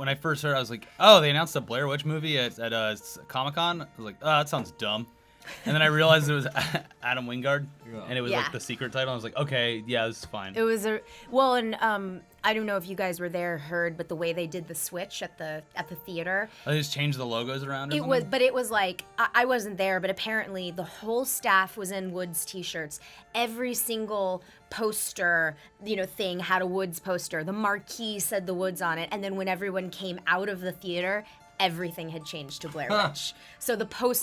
when I first heard, I was like, oh, they announced a Blair Witch movie at Comic-Con. I was like, oh, that sounds dumb. And then I realized it was Adam Wingard, and it was like the secret title. I was like, okay, yeah, this is fine. It was and I don't know if you guys were there, but the way they did the switch at the theater. They just changed the logos around. It was like I wasn't there, but apparently the whole staff was in Woods t-shirts. Every single poster, thing had a Woods poster. The marquee said the Woods on it, and then when everyone came out of the theater, everything had changed to Blair Witch. So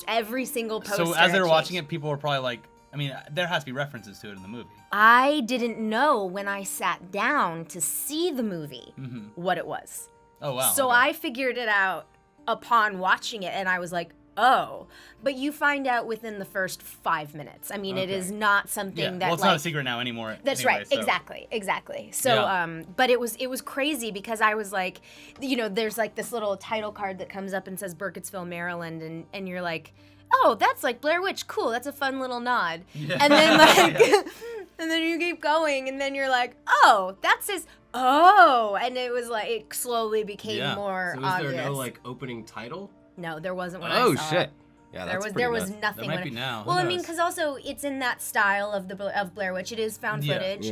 every single poster. So as they were watching it, people were probably like, I mean, there has to be references to it in the movie. I didn't know when I sat down to see the movie what it was. Oh, wow. So okay. I figured it out upon watching it, and I was like, oh. But you find out within the first 5 minutes. I mean, it is not something that, well, it's not a secret now anymore. That's anyway, right. So. Exactly. So, but it was crazy because I was like, there's like this little title card that comes up and says Burkittsville, Maryland, and you're like, oh, that's like Blair Witch. Cool. That's a fun little nod. Yeah. And then and then you keep going, and then you're like, oh, that says, oh, and it was like it slowly became more so obvious. There no like opening title? No, there wasn't when I I saw saw it. it. Yeah, there was nothing. There might be now. Well, I mean, because also it's in that style of Blair Witch. It is found footage,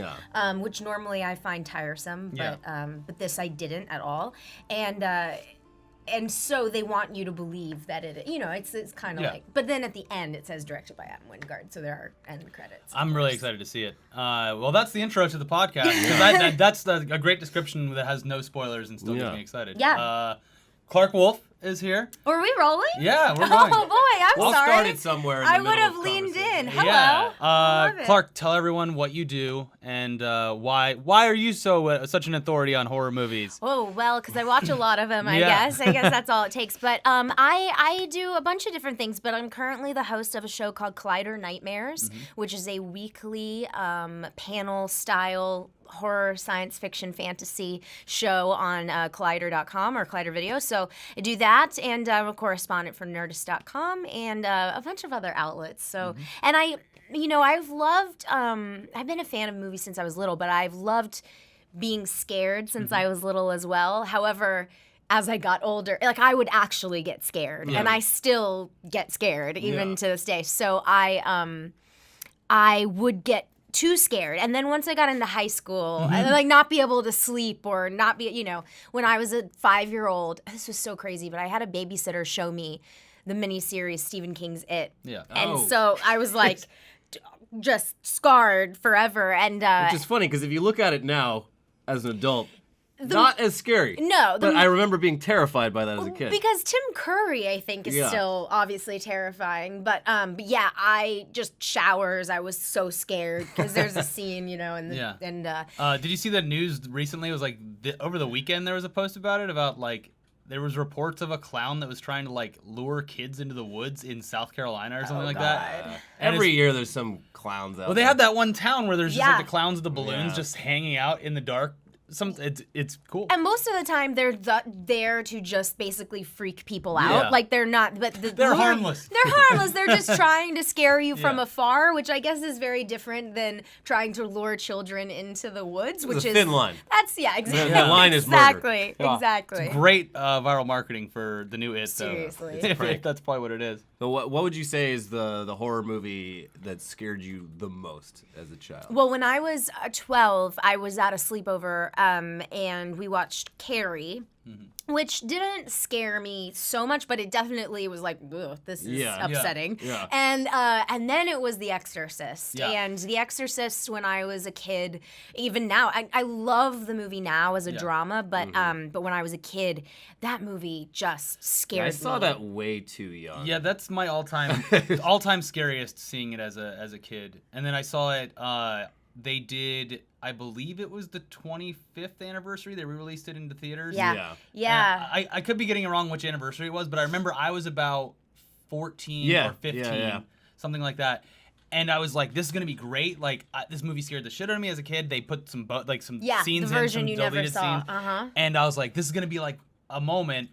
which normally I find tiresome, but this I didn't at all, and so they want you to believe that it's kind of like. But then at the end it says directed by Adam Wingard, so there are end credits. I'm really excited to see it. Well, that's the intro to the podcast because that's a great description that has no spoilers and still gets me excited. Yeah. Clarke Wolfe is here. Are we rolling? Yeah, we're going. Oh boy, I'm sorry. Started somewhere. In the I would have leaned in. Hello. Yeah. Clarke, tell everyone what you do and why are you such an authority on horror movies? Oh well, because I watch a lot of them. I guess that's all it takes. But I do a bunch of different things. But I'm currently the host of a show called Collider Nightmares, which is a weekly panel style horror, science fiction, fantasy show on Collider.com or Collider Video. So I do that, and I'm a correspondent for Nerdist.com and a bunch of other outlets. So, and I've loved, I've been a fan of movies since I was little, but I've loved being scared since I was little as well. However, as I got older, like I would actually get scared, and I still get scared even to this day. So I would get too scared. And then once I got into high school, I like not be able to sleep or not be, when I was a 5-year-old, this was so crazy, but I had a babysitter show me the miniseries Stephen King's It. Yeah. And so I was like just scarred forever. And which is funny because if you look at it now as an adult, not as scary. No. But I remember being terrified by that as a kid. Because Tim Curry, I think, is still obviously terrifying. But yeah, I just showers. I was so scared because there's a scene, and did you see the news recently? It was like over the weekend there was a post about it, about like there was reports of a clown that was trying to like lure kids into the woods in South Carolina or something like that. Every year there's some clowns out there. Well, they had that one town where there's just like the clowns with the balloons just hanging out in the dark. It's cool. And most of the time, they're there to just basically freak people out. Yeah. Like, they're not... But they're harmless. They're harmless. They're just trying to scare you from afar, which I guess is very different than trying to lure children into the woods, which is... a thin line. That's, exactly. The line is murder. Exactly. It's great viral marketing for the new It, though. Seriously. If that's probably what it is. So what would you say is the horror movie that scared you the most as a child? Well, when I was 12, I was at a sleepover, and we watched Carrie, which didn't scare me so much, but it definitely was like, ugh, this is upsetting. Yeah. And then it was The Exorcist. Yeah. And The Exorcist, when I was a kid, even now, I love the movie now as a drama, but when I was a kid, that movie just scared me. I saw that way too young. Yeah, that's my all-time scariest, seeing it as a kid. And then I saw it, they did... I believe it was the 25th anniversary. They re-released it into theaters. Yeah. I could be getting it wrong which anniversary it was, but I remember I was about 14 or 15, something like that. And I was like, this is going to be great. Like, this movie scared the shit out of me as a kid. They put some scenes the version in, some you never deleted saw. scenes. And I was like, this is going to be like a moment.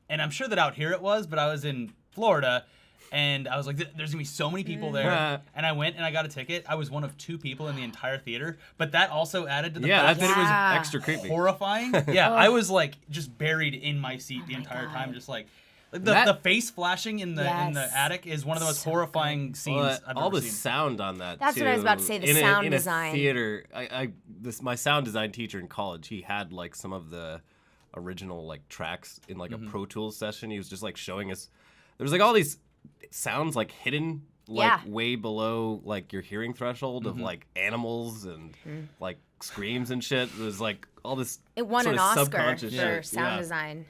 And I'm sure that out here it was, but I was in Florida. And I was like, there's gonna be so many people there. And I went and I got a ticket. I was one of 2 people in the entire theater, but that also added to the fact that it was extra creepy, horrifying. Yeah, I was like just buried in my seat the entire time, just like the face flashing in the attic is one of the most horrifying scenes I've ever seen. All the sound on that. That's what I was about to say. The sound design. In a theater, my sound design teacher in college, he had like some of the original like tracks in like a Pro Tools session. He was just like showing us. There was like all these sounds like hidden like way below like your hearing threshold of like animals and like screams and shit. It was like all this. It won sort an of Oscar subconscious for shit. sound design.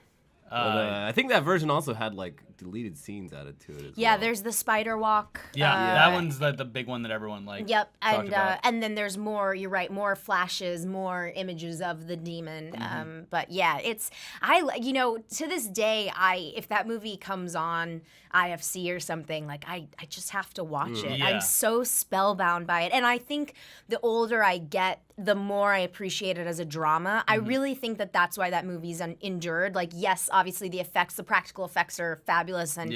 But, I think that version also had like deleted scenes added to it as Yeah, well. there's the spider walk. That one's the big one that everyone like. Yep, talked about. and then there's more. You're right, more flashes, more images of the demon. But yeah, to this day, if that movie comes on IFC or something, like I just have to watch it. Yeah. I'm so spellbound by it, and I think the older I get, the more I appreciate it as a drama. I really think that that's why that movie's endured. Like, yes, obviously the practical effects are fabulous, and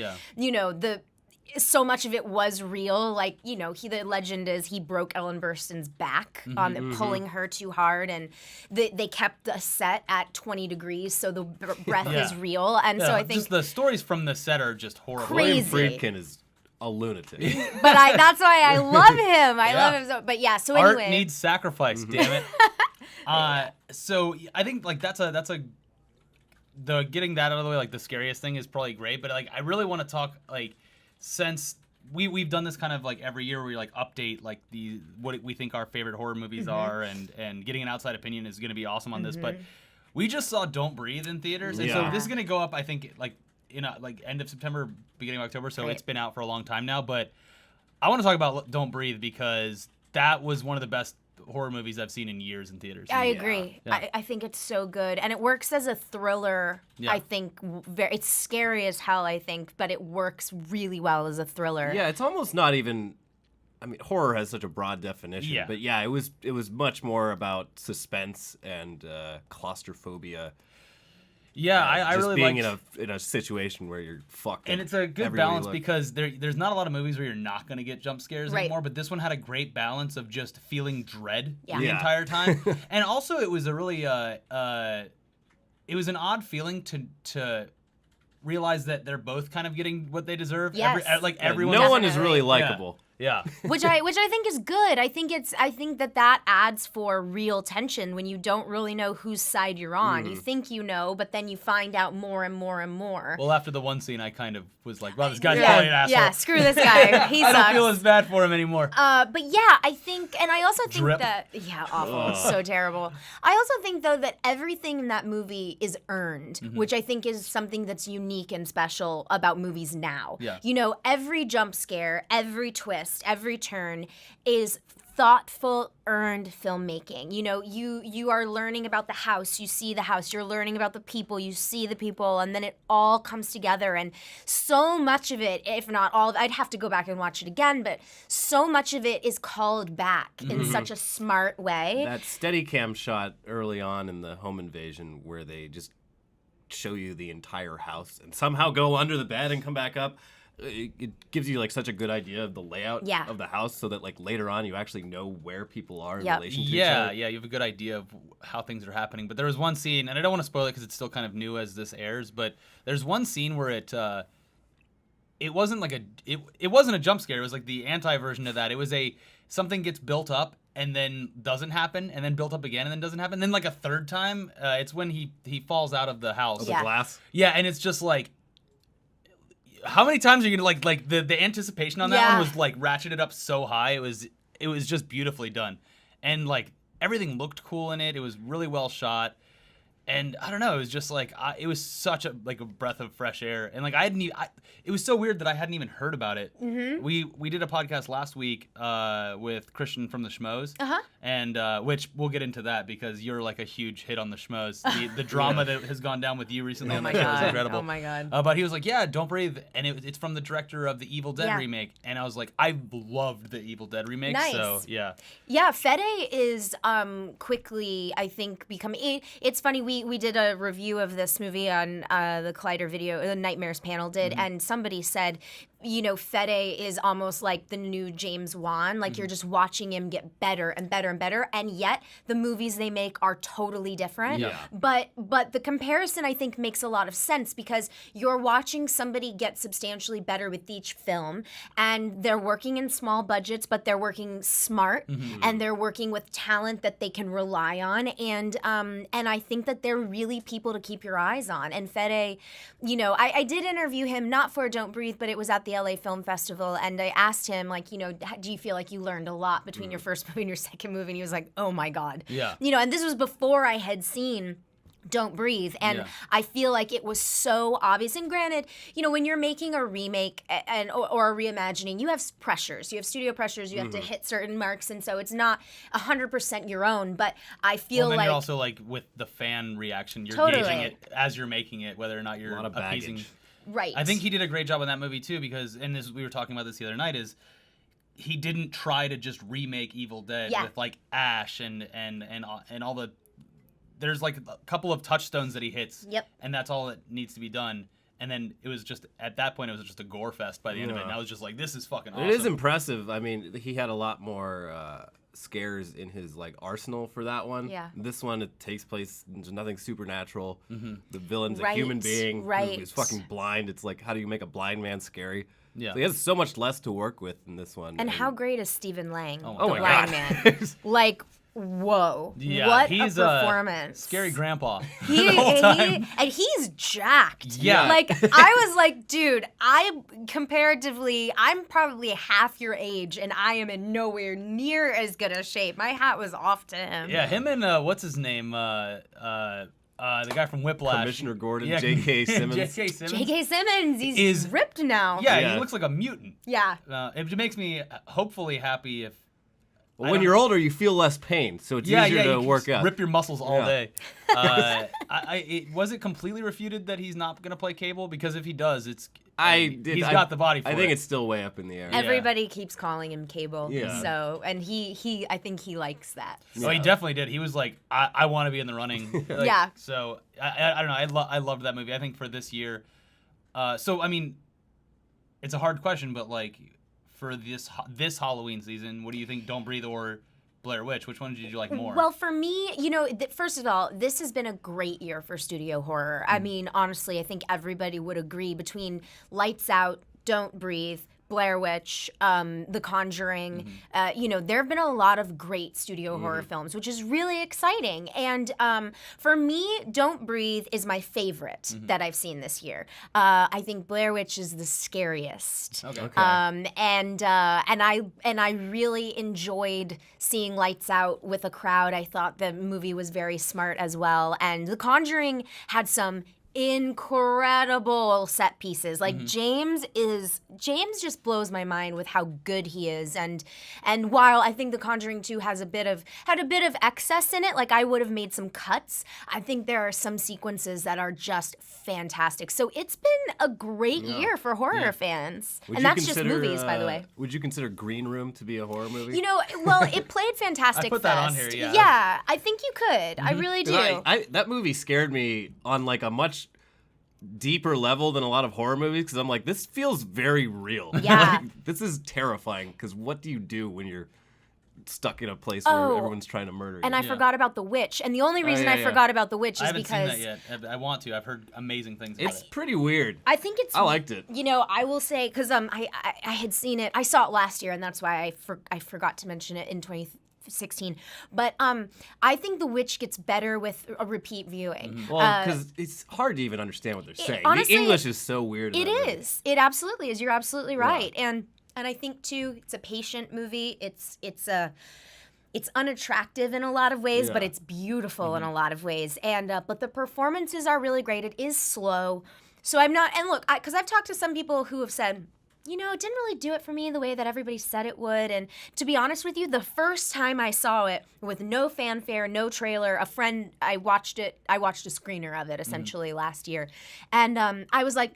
so much of it was real. Like, the legend is he broke Ellen Burstyn's back on pulling her too hard, and they kept the set at 20 degrees, so the breath is real. And so I think just the stories from the set are just horrible. Crazy. William Friedkin is a lunatic. But that's why I love him. I love him so. But yeah, so anyway, art needs sacrifice. Damn it. So I think like that's the getting that out of the way, like the scariest thing is probably great. But like I really want to talk like since we've done this kind of like every year where we like update like what we think our favorite horror movies are, and getting an outside opinion is going to be awesome on this. But we just saw Don't Breathe in theaters, and so this is going to go up I think like in like end of September, beginning of October, so it's been out for a long time now. But I want to talk about Don't Breathe because that was one of the best horror movies I've seen in years in theaters. I agree. Yeah. I think it's so good, and it works as a thriller. I think it's scary as hell, I think, but it works really well as a thriller. Yeah, it's almost not even. I mean, horror has such a broad definition, but yeah, it was much more about suspense and claustrophobia. Yeah, I just really being liked, in a situation where you're fucked. And it's a good balance because there's not a lot of movies where you're not going to get jump scares anymore, but this one had a great balance of just feeling dread the entire time. And also it was a really it was an odd feeling to realize that they're both kind of getting what they deserve. Yes. Everyone. No one is really likable. Yeah. Which I think is good. I think that adds for real tension when you don't really know whose side you're on. You think you know, but then you find out more and more and more. Well, after the one scene, I kind of was like, "Wow, this guy's probably an asshole." Yeah, screw this guy. He sucks. I don't feel as bad for him anymore. But yeah, I think, and I also think Drip. that awful, so terrible. I also think though that everything in that movie is earned, which I think is something that's unique and special about movies now. Yeah. Every jump scare, every twist, every turn is thoughtful, earned filmmaking. You are learning about the house, you see the house, you're learning about the people, you see the people, and then it all comes together. And so much of it, if not all of it, I'd have to go back and watch it again, but so much of it is called back in such a smart way. That Steadicam shot early on in the home invasion where they just show you the entire house and somehow go under the bed and come back up. It gives you like such a good idea of the layout of the house, so that like later on you actually know where people are in relation to each other. Yeah, you have a good idea of how things are happening. But there was one scene, and I don't want to spoil it because it's still kind of new as this airs. But there's one scene where it wasn't like it wasn't a jump scare. It was like the anti-version of that. It was something gets built up and then doesn't happen, and then built up again and then doesn't happen. And then like a third time, it's when he falls out of the house. The glass. Yeah, and it's just like. How many times are you gonna like the anticipation on that one was like ratcheted up so high. It was just beautifully done, and like everything looked cool in it. It was really well shot, and I don't know. It was just like it was such a breath of fresh air, and like it was so weird that I hadn't even heard about it. We did a podcast last week with Christian from the Schmoes, and which we'll get into that because you're like a huge hit on the Schmoes. The drama that has gone down with you recently on the show is incredible. Oh my god! But he was like, "Yeah, Don't Breathe," and it's from the director of the Evil Dead remake, and I was like, I loved the Evil Dead remake. Nice. So yeah. Yeah, Fede is quickly, I think, becoming. It's funny. We did a review of this movie on the Collider video, the Nightmares panel did, and somebody said Fede is almost like the new James Wan. Like, you're just watching him get better and better and better, and yet the movies they make are totally different. Yeah. But the comparison, I think, makes a lot of sense because you're watching somebody get substantially better with each film, and they're working in small budgets, but they're working smart, and they're working with talent that they can rely on, and I think that they're really people to keep your eyes on. And Fede, I did interview him, not for Don't Breathe, but it was at the LA Film Festival, and I asked him, like, do you feel like you learned a lot between your first movie and your second movie? And he was like, oh my God. Yeah. And this was before I had seen Don't Breathe, and I feel like it was so obvious. And granted, when you're making a remake or a reimagining, you have pressures. You have studio pressures. You have to hit certain marks, and so it's not 100% your own. But I feel you're also like with the fan reaction, you're gauging it as you're making it, whether or not you're appeasing. Baggage. Right. I think he did a great job on that movie too, because we were talking about this the other night, is he didn't try to just remake Evil Dead with like Ash and all the. There's like a couple of touchstones that he hits, and that's all that needs to be done. And then it was just, at that point, it was just a gore fest by the end of it. And I was just like, this is fucking awesome. It is impressive. I mean, he had a lot more scares in his like arsenal for that one. Yeah. This one, it takes place, there's nothing supernatural. The villain's a human being who is fucking blind. It's like, how do you make a blind man scary? Yeah. So he has so much less to work with in this one. And how great is Stephen Lang, oh the my blind God. man? Like, whoa. Yeah, what he's a performance. Scary grandpa the whole time. And he's jacked. Yeah. Like, I was like, dude, I'm probably half your age, and I am in nowhere near as good a shape. My hat was off to him. Yeah, him and, what's his name? The guy from Whiplash. Commissioner Gordon, J.K. Simmons. J.K. Simmons, he's ripped now. Yeah, he looks like a mutant. Yeah. It makes me hopefully happy if... Well, when you're older, you feel less pain, so it's easier to work out. Rip your muscles all day. Was it completely refuted that he's not going to play Cable? Because if he does, he's got the body for it. I think it's still way up in the air. Everybody keeps calling him Cable. Yeah. So, and I think he likes that. Oh, he definitely did. He was like, I want to be in the running. Yeah. So, I don't know. I loved that movie. I think for this year. So, I mean, it's a hard question, but like, for this Halloween season, what do you think? Don't Breathe or Blair Witch? Which one did you like more? Well, for me, first of all, this has been a great year for studio horror. I mean, honestly, I think everybody would agree between Lights Out, Don't Breathe, Blair Witch, The Conjuring. There have been a lot of great studio horror films, which is really exciting. And for me, Don't Breathe is my favorite that I've seen this year. I think Blair Witch is the scariest. Okay. And I really enjoyed seeing Lights Out with a crowd. I thought the movie was very smart as well. And The Conjuring had some incredible set pieces. Like James just blows my mind with how good he is, and while I think The Conjuring 2 had a bit of excess in it, like I would have made some cuts, I think there are some sequences that are just fantastic. So it's been a great year for horror fans. And that's just movies, by the way. Would you consider Green Room to be a horror movie? Well, it played Fantastic I put Fest. that on here, yeah. Yeah, I think you could. I really do. That movie scared me on like a much deeper level than a lot of horror movies, because I'm like, this feels very real. Yeah. Like, this is terrifying, because what do you do when you're stuck in a place where everyone's trying to murder you? And I forgot about The Witch. And the only reason I forgot about The Witch is because... I haven't seen that yet. I want to. I've heard amazing things about it. It's pretty weird. I think it's... I liked it. I will say, because I had seen it. I saw it last year, and that's why I forgot to mention it in 2016. But I think The Witch gets better with a repeat viewing. Well, because it's hard to even understand what they're saying. Honestly, the English is so weird. It is. It absolutely is. You're absolutely right. And I think too, it's a patient movie. It's unattractive in a lot of ways, but it's beautiful in a lot of ways. And but the performances are really great. It is slow, so I'm not. And look, because I've talked to some people who have said, it didn't really do it for me the way that everybody said it would. And to be honest with you, the first time I saw it with no fanfare, no trailer, I watched a screener of it essentially last year. And I was like,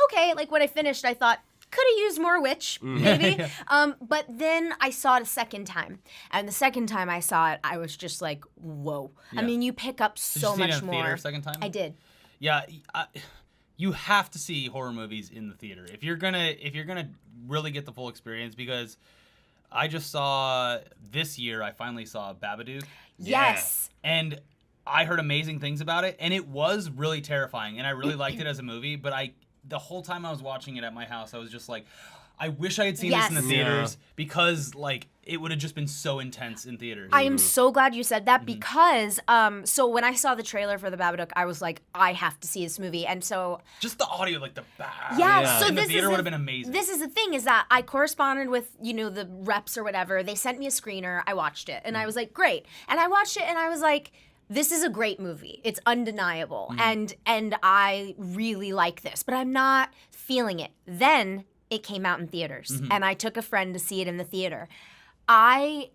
okay, like when I finished, I thought, could have used more witch, maybe. But then I saw it a second time. And the second time I saw it, I was just like, whoa. Yeah. I mean, you pick up so much more. Did you see it in theater a second time? I did. Yeah. you have to see horror movies in the theater if you're gonna really get the full experience, because I just saw this year, I finally saw Babadook. Yes. And I heard amazing things about it, and it was really terrifying, and I really liked it as a movie, but the whole time I was watching it at my house, I was just like, I wish I had seen this in the theaters, because like it would have just been so intense in theaters. I am so glad you said that, because so when I saw the trailer for the Babadook, I was like, I have to see this movie. And so just the audio, like the so in the this theater would have been amazing. This is the thing, is that I corresponded with, the reps or whatever. They sent me a screener, I watched it, and I was like, great. And I watched it and I was like, this is a great movie. It's undeniable. And I really like this, but I'm not feeling it. Then it came out in theaters, and I took a friend to see it in the theater. I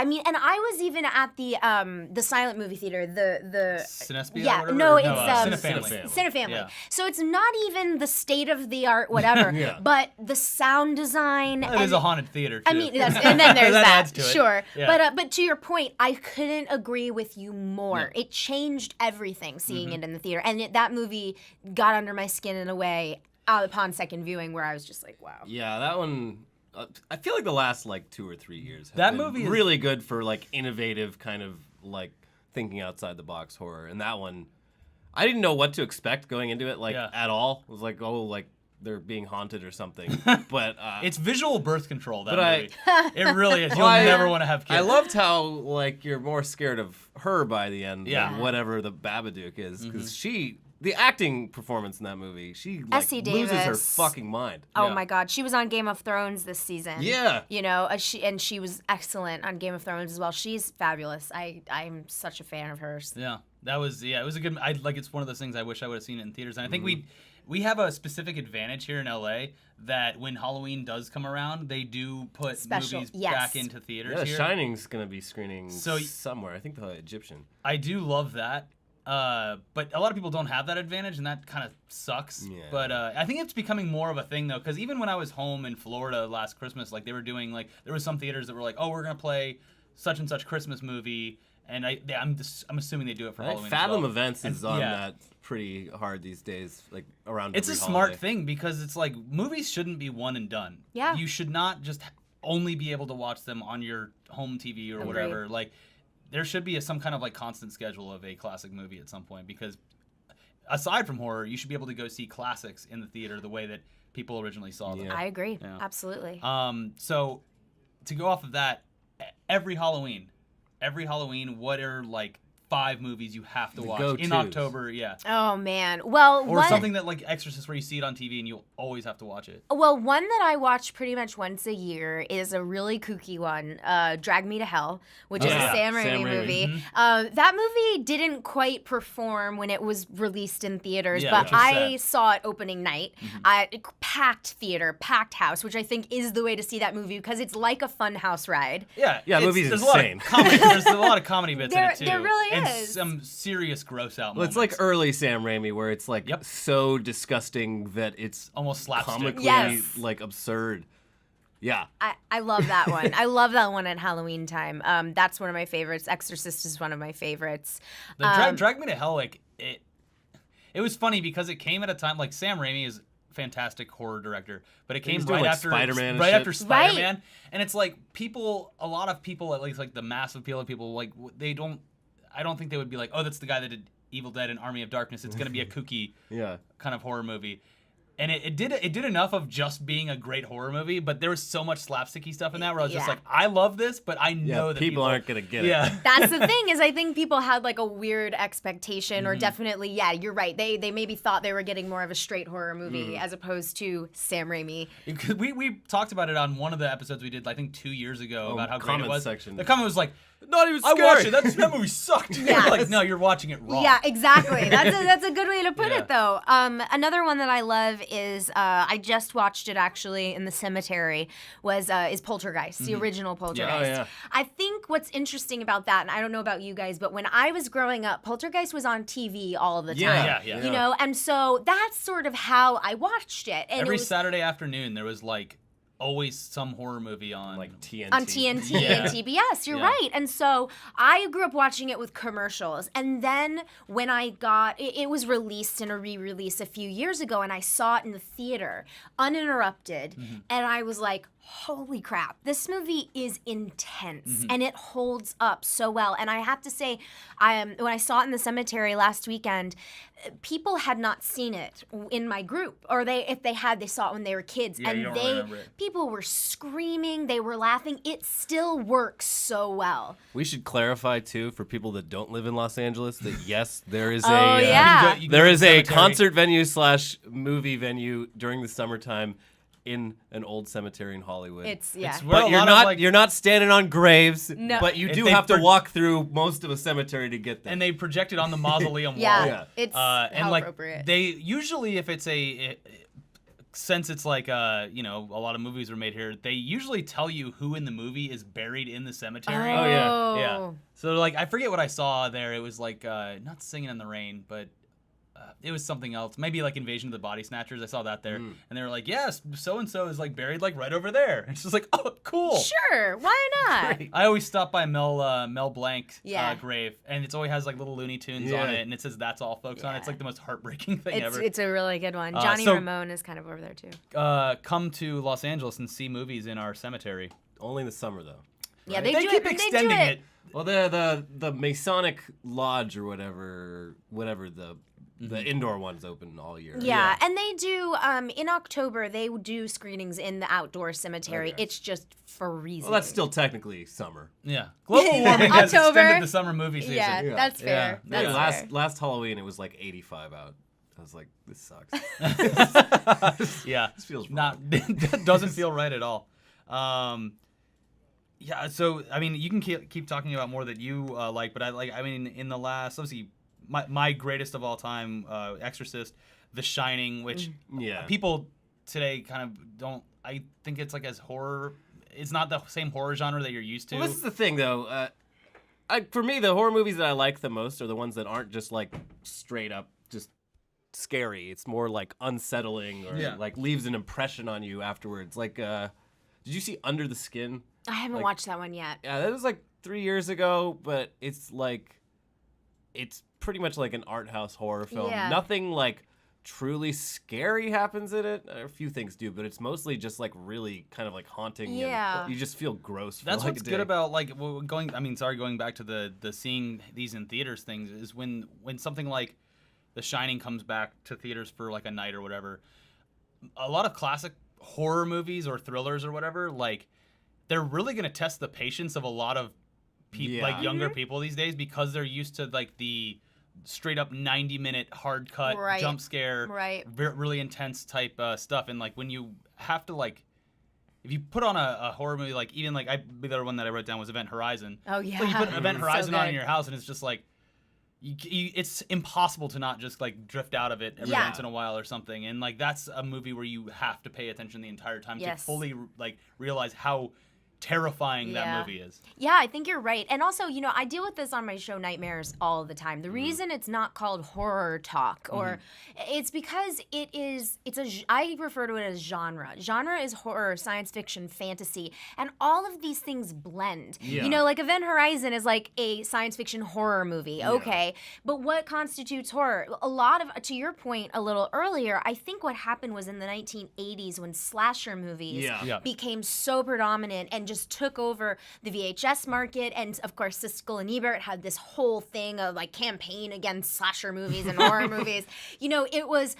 mean, and I was even at the silent movie theater, the Cinespia. yeah, or no, it's Cinefamily. Cinefamily. Yeah. So it's not even the state of the art, whatever, but the sound design. It is a haunted theater too. I mean, and then there's that. Adds to it. Sure, Yeah. but to your point, I couldn't agree with you more. Yeah. It changed everything seeing it in the theater, and that movie got under my skin in a way upon second viewing where I was just like, wow. Yeah, that one. I feel like the last like 2 or 3 years have That been movie is really good for like innovative kind of like thinking outside the box horror. And that one, I didn't know what to expect going into it at all. It was like, oh, like they're being haunted or something. But it's visual birth control. That movie. It really is. You'll never want to have kids. I loved how like you're more scared of her by the end Yeah. than whatever the Babadook is, because the acting performance in that movie, she like, Essie loses her Davis. fucking mind. Oh Yeah. my God, she was on Game of Thrones this season. Yeah. She was excellent on Game of Thrones as well. She's fabulous. I'm such a fan of hers. Yeah, it was a good. It's one of those things I wish I would have seen it in theaters, and I think we have a specific advantage here in LA that when Halloween does come around, they do put movies back into theaters. Yeah, here. Shining's gonna be screening somewhere. I think the Egyptian. I do love that. But a lot of people don't have that advantage, and that kind of sucks. Yeah. But I think it's becoming more of a thing, though, because even when I was home in Florida last Christmas, like they were doing, like there was some theaters that were like, oh, we're gonna play such and such Christmas movie, and I'm assuming they do it for Halloween. Fathom as well. Events is on that pretty hard these days, like around. It's a every smart holiday. thing, because it's like movies shouldn't be one and done. Yeah. You should not just only be able to watch them on your home TV or whatever. Like, there should be some kind of like constant schedule of a classic movie at some point, because aside from horror, you should be able to go see classics in the theater the way that people originally saw them. I agree. Yeah. Absolutely. So to go off of that, every Halloween, what are like 5 movies you have to watch go-tos. in October? Yeah. Oh man. Well, or something that like Exorcist, where you see it on TV and you'll always have to watch it. Well, one that I watch pretty much once a year is a really kooky one, Drag Me to Hell, which is a Sam Raimi movie. That movie didn't quite perform when it was released in theaters, but I saw it opening night. Packed theater, packed house, which I think is the way to see that movie, because it's like a fun house ride. Yeah, movie's there's insane. There's a lot of comedy bits in it too. There really and is. some serious gross out Well, moments. it's like early Sam Raimi, where it's like so disgusting that it's almost slapstick. comically like absurd. Yeah. I love that one. I love that one at Halloween time. That's one of my favorites. Exorcist is one of my favorites. Drag Me to Hell, like it was funny because it came at a time, like Sam Raimi is a fantastic horror director, but it came right after Spider-Man, after Spider-Man, and it's like a lot of people, at least like the massive appeal of people, like I don't think they would be like, oh, that's the guy that did Evil Dead and Army of Darkness. It's going to be a kooky kind of horror movie. And it did enough of just being a great horror movie, but there was so much slapsticky stuff in that where I was just like, I love this, but I know that people aren't going to get it. That's the thing, is I think people had like a weird expectation, or definitely, you're right. They maybe thought they were getting more of a straight horror movie as opposed to Sam Raimi. We talked about it on one of the episodes we did, I think 2 years ago, about how great it was. Section. The comment was like, not even scary. I watched it. That movie sucked. Yes. Like, no, you're watching it wrong. Yeah, exactly. That's a good way to put it, though. Another one that I love is I just watched it actually in the cemetery is Poltergeist, the original Poltergeist. I think what's interesting about that, and I don't know about you guys, but when I was growing up, Poltergeist was on TV all of the time. You know, and so that's sort of how I watched it. And Every Saturday afternoon, there was like always some horror movie on like TNT. On TNT and TBS, you're right. And so I grew up watching it with commercials. And then when I got, it was released in a re-release a few years ago, and I saw it in the theater, uninterrupted, and I was like, holy crap, this movie is intense, and it holds up so well. And I have to say, when I saw it in the cemetery last weekend, people had not seen it in my group, or if they had, they saw it when they were kids, and people were screaming, they were laughing. It still works so well. We should clarify too for people that don't live in Los Angeles that yes, there is there is a concert venue / movie venue during the summertime in an old cemetery in Hollywood. It's but you're not standing on graves, but you do have to walk through most of a cemetery to get there. And they project it on the mausoleum wall. It's and appropriate. They usually, if it's since it's like a lot of movies are made here, they usually tell you who in the movie is buried in the cemetery. Oh. So like I forget what I saw there. It was like not Singing in the Rain, but it was something else. Maybe like Invasion of the Body Snatchers. I saw that there, and they were like, "Yes, so and so is like buried like right over there." And it's just like, "Oh, cool." Sure, why not? I always stop by Mel Blanc's grave, and it always has like little Looney Tunes on it, and it says "That's all, folks" on it. It's like the most heartbreaking thing ever. It's a really good one. Johnny Ramone is kind of over there too. Come to Los Angeles and see movies in our cemetery. Only in the summer though. Yeah, right? They keep extending it. Well, the Masonic Lodge or whatever the indoor one's open all year. Yeah, and they do, in October, they do screenings in the outdoor cemetery. Okay. It's just freezing. Well, that's still technically summer. Yeah. Global warming has extended the summer movie season. Yeah, that's fair. Yeah. That's fair. Last Halloween, it was like 85 out. I was like, this sucks. Yeah. This feels wrong. Doesn't feel right at all. Yeah, so, I mean, you can keep talking about more that you like, but in the last, obviously, my greatest of all time, Exorcist, The Shining, which people today kind of don't. I think it's like as horror. It's not the same horror genre that you're used to. Well, this is the thing, though. For me, the horror movies that I like the most are the ones that aren't just like straight up just scary. It's more like unsettling or like leaves an impression on you afterwards. Like, did you see Under the Skin? I haven't watched that one yet. Yeah, that was like 3 years ago, but it's pretty much like an art house horror film. Yeah. Nothing like truly scary happens in it. A few things do, but it's mostly just like really kind of like haunting. Yeah. And you just feel gross. That's what's good about like going back to the seeing these in theaters things is when something like The Shining comes back to theaters for like a night or whatever. A lot of classic horror movies or thrillers or whatever, like they're really going to test the patience of a lot of people, like younger people these days, because they're used to like the straight up 90-minute hard cut jump scare, really intense type stuff. And like when you have to like, if you put on a horror movie, like even like the other one that I wrote down was Event Horizon. Oh yeah, like you put Event Horizon on in your house, and it's just like it's impossible to not just like drift out of it every once in a while or something. And like that's a movie where you have to pay attention the entire time to fully like realize how terrifying that movie is. Yeah, I think you're right. And also, I deal with this on my show Nightmares all the time. The reason it's not called horror talk or it's because I refer to it as genre. Genre is horror, science fiction, fantasy, and all of these things blend. Yeah. Like Event Horizon is like a science fiction horror movie. Okay. But what constitutes horror? A lot of, to your point a little earlier, I think what happened was in the 1980s when slasher movies became so predominant and just took over the VHS market, and of course Siskel and Ebert had this whole thing of like campaign against slasher movies and horror movies. It was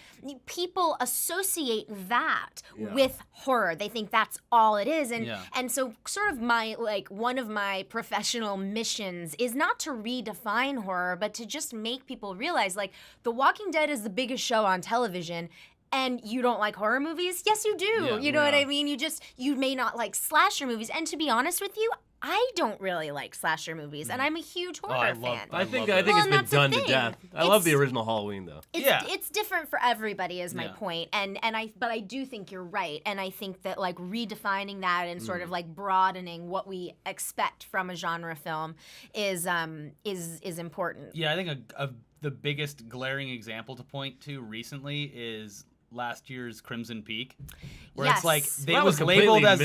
people associate that with horror. They think that's all it is, and so sort of one of my professional missions is not to redefine horror, but to just make people realize like The Walking Dead is the biggest show on television. And you don't like horror movies? Yes, you do. You know what I mean? You may not like slasher movies. And to be honest with you, I don't really like slasher movies, and I'm a huge horror fan. I think it's been done to death. I love the original Halloween though. It's different for everybody, is my point. But I do think you're right, and I think that like redefining that and sort of like broadening what we expect from a genre film is important. Yeah, I think the biggest glaring example to point to recently is last year's Crimson Peak, where Yes. it's like That was labeled as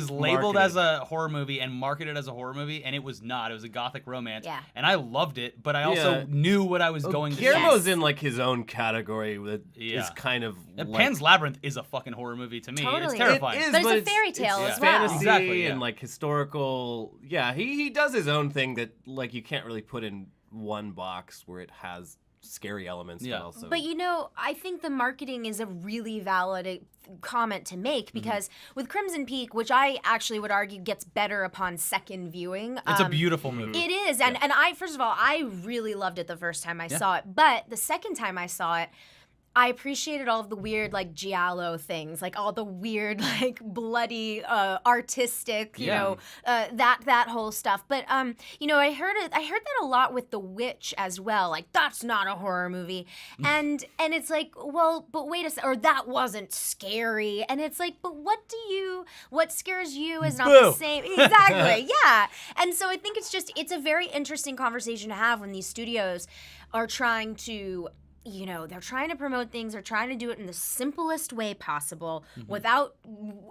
marketed. a horror movie and marketed as a horror movie, and it was not. It was a gothic romance, Yeah. and I loved it, but I also knew what I was going to see. Guillermo's in like his own category that is kind of And like, Pan's Labyrinth is a fucking horror movie to me. Totally. It's terrifying. It is, But it's a it's- fairy tale it's as well. fantasy Exactly, and like historical. Yeah, he does his own thing that like you can't really put in one box where it has scary elements, but also. But I think the marketing is a really valid comment to make because with Crimson Peak, which I actually would argue gets better upon second viewing. It's a beautiful movie. It is, and I first of all, I really loved it the first time I saw it, but the second time I saw it, I appreciated all of the weird like giallo things, like all the weird like bloody artistic, that whole stuff. But I heard that a lot with The Witch as well. Like that's not a horror movie, and it's like, well, but wait a second, or that wasn't scary, and it's like, but what scares you is not the same. Exactly, yeah. And so I think it's a very interesting conversation to have when these studios are trying to. They're trying to promote things, they're trying to do it in the simplest way possible without,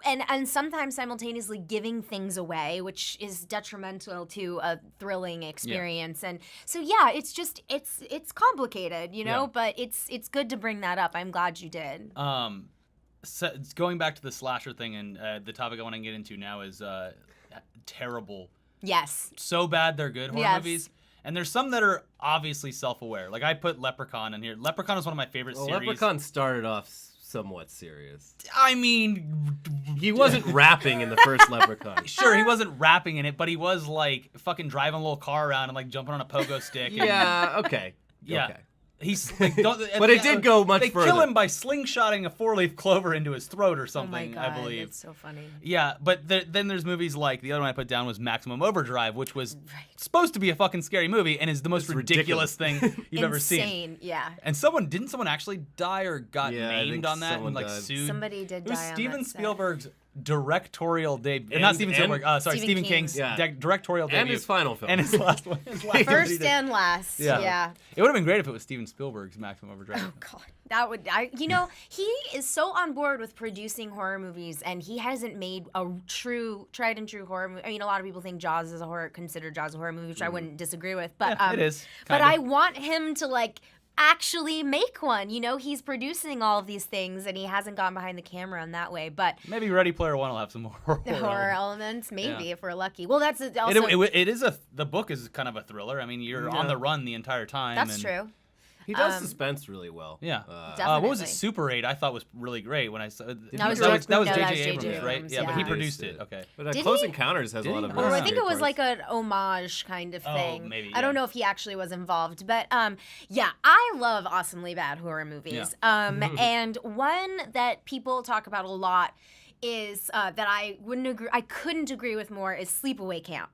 and sometimes simultaneously giving things away, which is detrimental to a thrilling experience. And so, it's just, it's complicated, but it's good to bring that up. I'm glad you did. So going back to the slasher thing, and the topic I want to get into now is terrible. Yes. So bad they're good horror movies. And there's some that are obviously self-aware. Like I put Leprechaun in here. Leprechaun is one of my favorite series. Leprechaun started off somewhat serious. I mean, he wasn't rapping in the first Leprechaun. Sure, he wasn't rapping in it, but he was like fucking driving a little car around and like jumping on a pogo stick. Yeah, okay. Yeah. Okay. He's like, but it did go much further. They kill him by slingshotting a 4-leaf clover into his throat or something, oh my God, I believe. That's so funny. Yeah, but then there's movies like, the other one I put down was Maximum Overdrive, which was supposed to be a fucking scary movie and is the most ridiculous thing you've ever seen. Insane, yeah. And didn't someone actually die or got maimed on that and like sued? Somebody did die. It was on Steven that set. Spielberg's directorial debut. Not Steven Spielberg. Stephen King's directorial debut. And his final film. And his last one. First and last. Yeah. It would have been great if it was Steven Spielberg's Maximum Overdrive. Oh God, that would. He is so on board with producing horror movies, and he hasn't made a true, tried and true horror movie. I mean, a lot of people think Jaws is consider Jaws a horror movie, which I wouldn't disagree with. But it is. But I want him to actually make one. He's producing all of these things, and he hasn't gone behind the camera in that way. But maybe Ready Player One will have some more horror elements. Maybe if we're lucky. Well, that's also. It is the book is kind of a thriller. I mean, you're on the run the entire time. That's true. He does suspense really well. Yeah. Definitely. What was it? Super 8 I thought was really great when I saw it. That was J.J. Abrams, right? Yeah, but he produced it. Okay. But Close Encounters has a lot of I think it was like an homage kind of thing. Maybe, I don't know if he actually was involved. But I love awesomely bad horror movies. Yeah. And one that people talk about a lot is that I couldn't agree with more is Sleepaway Camp.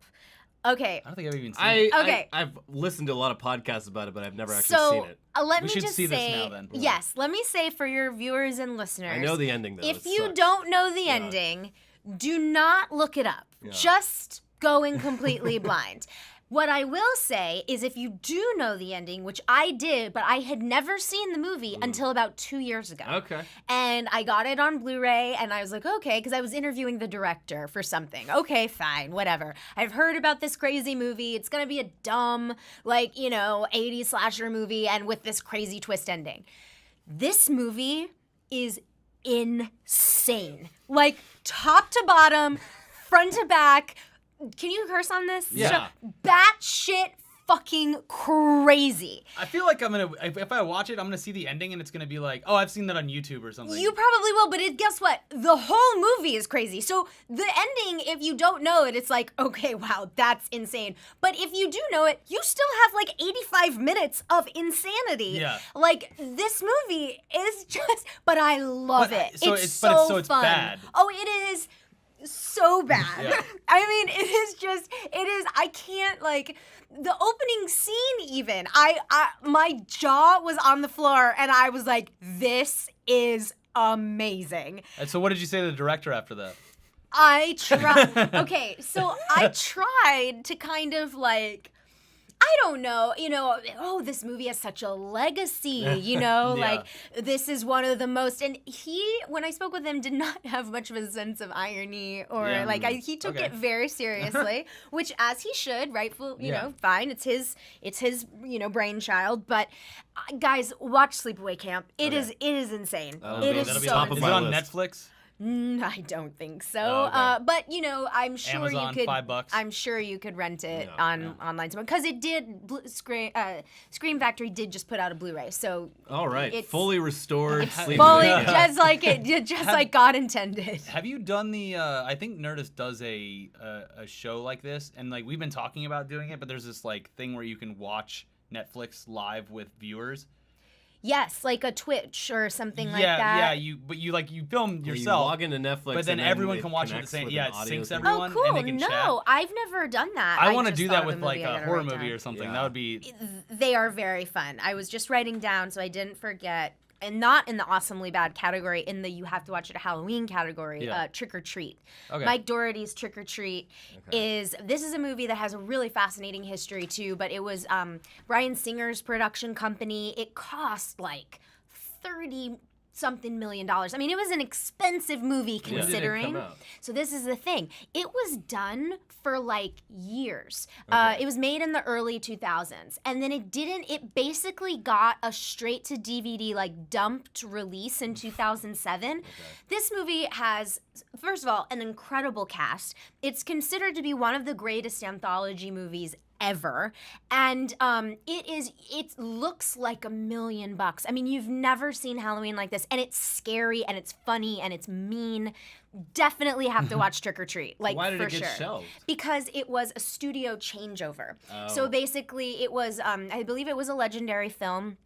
Okay. I don't think I've even seen it. Okay. I've listened to a lot of podcasts about it, but I've never actually seen it. Let we me should just see say, this now, then. Yes, let me say for your viewers and listeners. I know the ending, though. If you don't know the ending, do not look it up. Yeah. Just go in completely blind. What I will say is if you do know the ending, which I did, but I had never seen the movie until about 2 years ago. Okay. And I got it on Blu-ray, and I was like, okay, because I was interviewing the director for something. Okay, fine, whatever. I've heard about this crazy movie. It's going to be a dumb, 80s slasher movie, and with this crazy twist ending. This movie is insane. Top to bottom, front to back. Can you curse on this? Yeah. Batshit fucking crazy. I feel like if I watch it, I'm gonna see the ending and it's gonna be like, oh, I've seen that on YouTube or something. You probably will, but guess what? The whole movie is crazy. So the ending, if you don't know it, it's like, okay, wow, that's insane. But if you do know it, you still have 85 minutes of insanity. Yeah. This movie is just, but I love it. It's fun. Bad. Oh, it is so bad. Yeah. I mean, I can't, the opening scene even, my jaw was on the floor and I was like, this is amazing. And so what did you say to the director after that? I tried. Okay, so I tried to kind of I don't know, oh, this movie has such a legacy, like this is one of the most, and when I spoke with him, did not have much of a sense of irony or he took it very seriously, which as he should, rightful, fine. It's his brainchild, but guys, watch Sleepaway Camp. It is insane. It is so insane. Is it on Netflix? I don't think so. But I'm sure Amazon, you could. $5. I'm sure you could rent it online somewhere because it did. Scream Factory did just put out a Blu-ray, so all right, it's fully restored. Fully, just like God intended. Have you done the? I think Nerdist does a show like this, and like we've been talking about doing it, but there's this like thing where you can watch Netflix live with viewers. Yes, like a Twitch or something like that. Yeah, you film yourself. You log into Netflix, but then everyone can watch it at the same. Yeah, it syncs everyone. Oh, cool! And they can chat. I've never done that. I want to do that with like a horror movie or something. Yeah. That would be. They are very fun. I was just writing down so I didn't forget. And not in the awesomely bad category, in the you have to watch it Halloween category, Trick or Treat. Okay. Mike Dougherty's Trick or Treat is a movie that has a really fascinating history too, but it was Bryan Singer's production company. It cost like $30-something million. I mean, it was an expensive movie considering. When did it come out? So this is the thing. It was done for like years. It was made in the early 2000s. And then it basically got a straight to DVD like dumped release in 2007. This movie has, first of all, an incredible cast. It's considered to be one of the greatest anthology movies ever, and it looks like $1 million. I mean, you've never seen Halloween like this, and it's scary and it's funny and it's mean. Definitely have to watch Trick or Treat, like why did for it get sure. shelved? Because it was a studio changeover. So basically, it was I believe it was a Legendary film.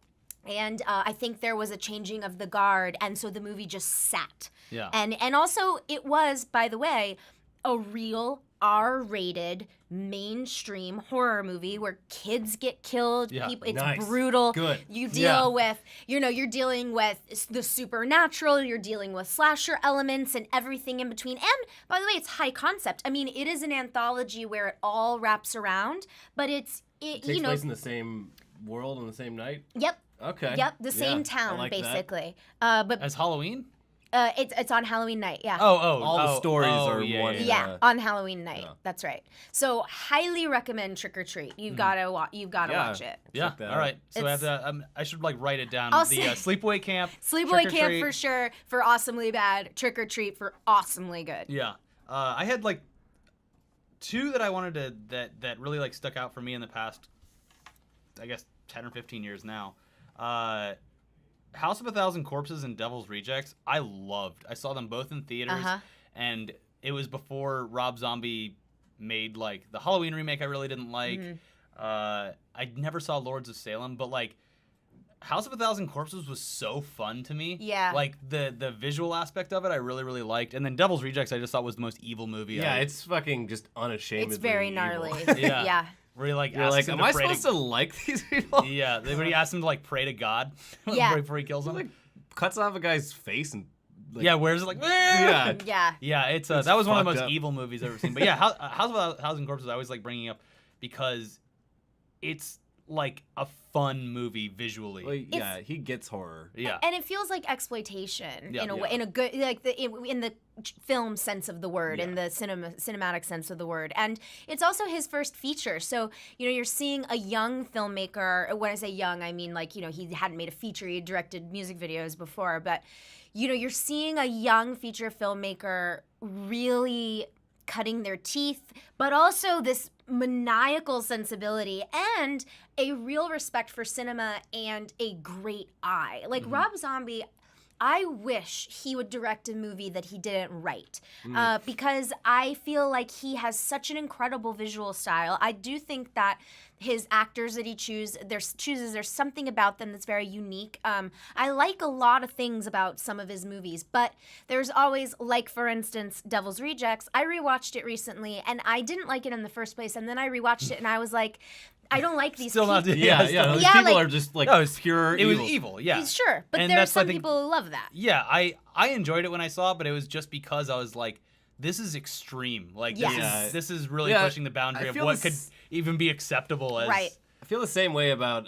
And I think there was a changing of the guard, and so the movie just sat. Yeah. And also it was, by the way, a real R-rated mainstream horror movie where kids get killed. It's brutal. Good. You deal with, you're dealing with the supernatural. You're dealing with slasher elements and everything in between. And by the way, it's high concept. I mean, it is an anthology where it all wraps around, but it takes place in the same world on the same night. Yep. Okay. Yep. The same town, like basically. That. As Halloween. It's on Halloween night, yeah. All the stories are one. Yeah, on Halloween night. Yeah. That's right. So highly recommend Trick or Treat. You've gotta watch it. Yeah. All right. So I should like write it down. Sleepaway Camp. Sleepaway Camp for sure for awesomely bad. Trick or Treat for awesomely good. Yeah. I had like two that I wanted to that really like stuck out for me in the past, I guess 10 or 15 years now. House of a Thousand Corpses and Devil's Rejects, I loved. I saw them both in theaters, and it was before Rob Zombie made like the Halloween remake. I really didn't like. I never saw Lords of Salem, but like House of a Thousand Corpses was so fun to me. Yeah. Like the visual aspect of it, I really really liked. And then Devil's Rejects, I just thought was the most evil movie. Yeah, it's fucking just unashamedly. It's very gnarly. Yeah. Where he like You're asks like, him am I to pray supposed to like these people? Yeah, when he asks him to like pray to God before he kills him. Like cuts off a guy's face and wears it like it's that was one of the most evil movies I've ever seen. But yeah, House of a Thousand Corpses I always like bringing up because it's like a fun movie visually. Well, he gets horror. Yeah, and it feels like exploitation in a way, in a good in the film sense of the word, in the cinematic sense of the word, and it's also his first feature. So you're seeing a young filmmaker. When I say young, I mean like he hadn't made a feature. He had directed music videos before, but you're seeing a young feature filmmaker really cutting their teeth, but also this maniacal sensibility and a real respect for cinema and a great eye. Like Rob Zombie, I wish he would direct a movie that he didn't write because I feel like he has such an incredible visual style. I do think that his actors that he chooses, there's something about them that's very unique. I like a lot of things about some of his movies, but there's always, like for instance, Devil's Rejects. I rewatched it recently, and I didn't like it in the first place, and then I rewatched it, and I was like, I don't like these people. These people are just like pure evil. It was evil, yeah. Sure, but there's some people who love that. Yeah, I enjoyed it when I saw it, but it was just because I was like, this is extreme. Like, this is really pushing the boundary of what could even be acceptable as I feel the same way about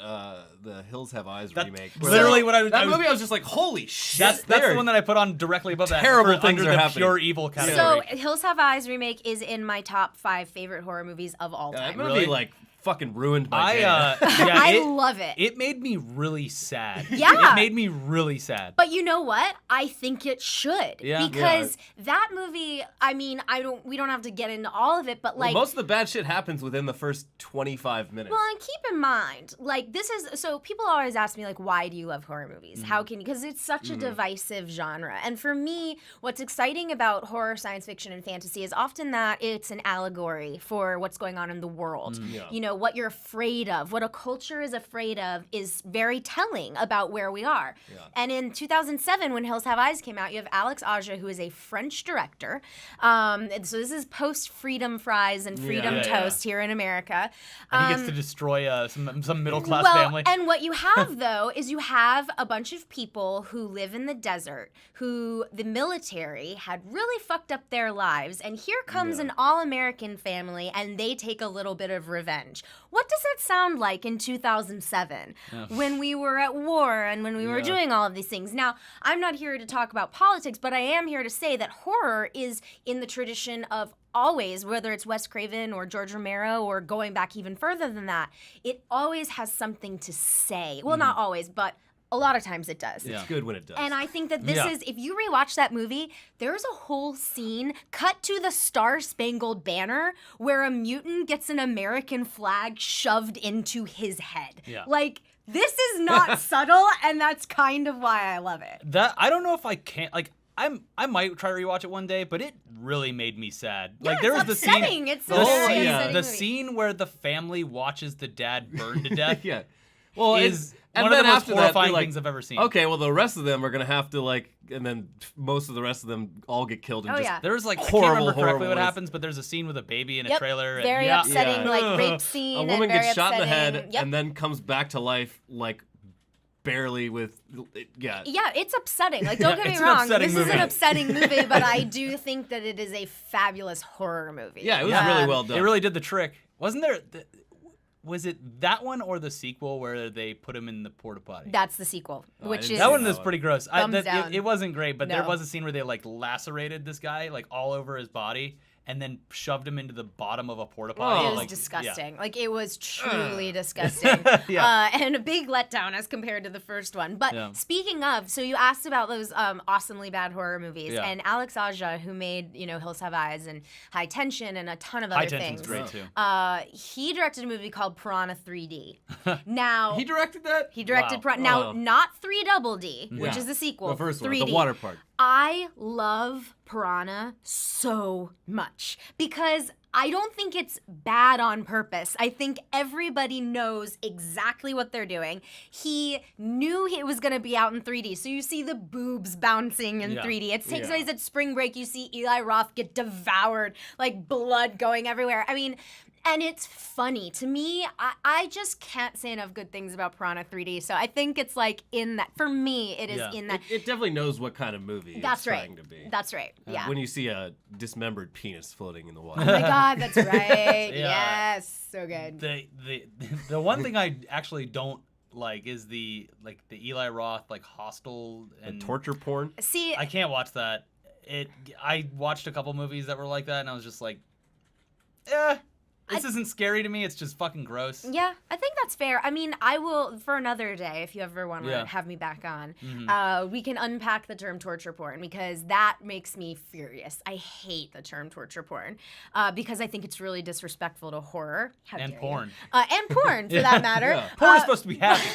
the Hills Have Eyes remake. Literally, what that movie, I was just like, holy shit! That's the one that I put on directly above that. Terrible things under are the happening. Pure evil category. So, Hills Have Eyes remake is in my top 5 favorite horror movies of all time. That movie like fucking ruined my day. I love it. It made me really sad. Yeah. It made me really sad. But you know what? I think it should. Yeah. Because that movie, I mean, we don't have to get into all of it, but like most of the bad shit happens within the first 25 minutes. Well, and keep in mind, like this is so people always ask me like, why do you love horror movies? How can you? Because it's such a divisive genre. And for me, what's exciting about horror, science fiction, and fantasy is often that it's an allegory for what's going on in the world. You know, what you're afraid of, what a culture is afraid of is very telling about where we are. Yeah. And in 2007, when Hills Have Eyes came out, you have Alex Aja, who is a French director. And so this is post-Freedom Fries and Freedom Toast here in America. And he gets to destroy some middle-class family. And what you have, though, is you have a bunch of people who live in the desert, who the military had really fucked up their lives. And here comes an all-American family, and they take a little bit of revenge. What does that sound like in 2007 when we were at war and when we were doing all of these things? Now, I'm not here to talk about politics, but I am here to say that horror is in the tradition of always, whether it's Wes Craven or George Romero or going back even further than that, it always has something to say. Well, not always, but a lot of times it does. It's good when it does. And I think that this is, if you rewatch that movie, there's a whole scene cut to the Star Spangled Banner where a mutant gets an American flag shoved into his head. Yeah. Like, this is not subtle, and that's kind of why I love it. I don't know if I can, like, I might try to rewatch it one day, but it really made me sad. Yeah, like there was upsetting. the scene, it's upsetting the scene where the family watches the dad burn to death. Well, is and one then of the most after horrifying that, things I've ever seen. Okay, well the rest of them are gonna have to and then most of the rest of them all get killed. There's like horrible, I can't remember correctly what ways. happens, but there's a scene with a baby in a trailer. Very upsetting, like rape scene. A woman and gets shot in the upsetting. head and then comes back to life like barely with it's upsetting. Like don't get me wrong, this is an upsetting movie, but I do think that it is a fabulous horror movie. Yeah, it was really well done. It really did the trick. Wasn't there? Was it that one or the sequel where they put him in the porta potty? That's the sequel, which is that one was pretty gross. Down. It wasn't great, but there was a scene where they like lacerated this guy like all over his body and then shoved him into the bottom of a porta potty. It was disgusting. Yeah. Like it was truly disgusting. And a big letdown as compared to the first one. But speaking of, so you asked about those awesomely bad horror movies, and Alex Aja, who made Hills Have Eyes and High Tension and a ton of other things. High Tension's great too. He directed a movie called Piranha 3D. Now he directed that. He directed Now not 3 Double D, which is the sequel. The first 3D. one, the water park. I love Piranha so much because I don't think it's bad on purpose. I think everybody knows exactly what they're doing. He knew it was going to be out in 3D. So you see the boobs bouncing in 3D. It takes place at spring break. You see Eli Roth get devoured, like blood going everywhere. I mean, and it's funny. To me, I just can't say enough good things about Piranha 3D. So I think it's like in that, for me, it is in that. It definitely knows what kind of movie it's trying to be. That's right. Yeah. When you see a dismembered penis floating in the water. Oh my God, that's right. Yes. So good. The one thing I actually don't like is the Eli Roth like Hostel and the torture porn. See, I can't watch that. I watched a couple movies that were like that and I was just like, this isn't scary to me. It's just fucking gross. Yeah, I think that's fair. I mean, I will, for another day, if you ever want to have me back on, we can unpack the term torture porn because that makes me furious. I hate the term torture porn because I think it's really disrespectful to horror. And porn. And porn, for that matter. Porn is supposed to be happy.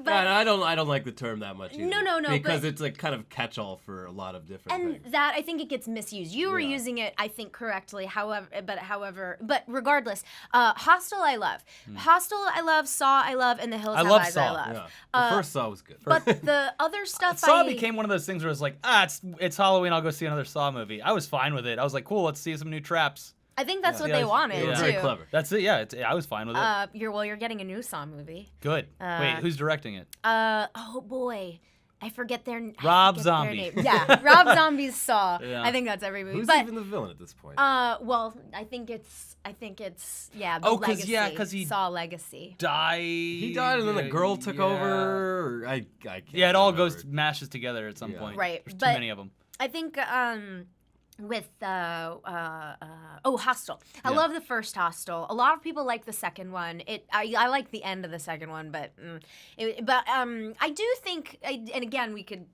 But I don't like the term that much either. No. Because it's like kind of catch-all for a lot of different things. And that, I think it gets misused. You were using it, I think, correctly, but regardless, Hostel I love. Hostel I love, Saw I love, and The Hills Have Eyes I love. Yeah. The first Saw was good. But the other stuff Saw became one of those things where it's like, it's Halloween, I'll go see another Saw movie. I was fine with it. I was like, cool, let's see some new traps. I think that's what they wanted, too. Very clever. That's it, yeah. I was fine with it. You're getting a new Saw movie. Good. Wait, who's directing it? Oh, boy. I forget their Rob Zombie. name. Yeah, Rob Zombie's Saw. Yeah. I think that's every movie. Who's but, even the villain at this point? well, I think it's the Legacy. Cause he Saw Legacy. died. He died, and then the girl took over. Or I can't. Yeah, it all remember. mashes together at some point. Right, There's too but many of them. I think with Hostel. I Yeah. love the first Hostel. A lot of people like the second one. I like the end of the second one, but I do think, and again, we could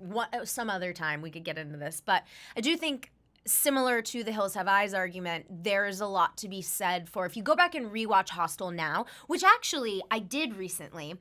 some other time we could get into this, but I do think, similar to the Hills Have Eyes argument, there is a lot to be said for if you go back and rewatch Hostel now, which actually I did recently,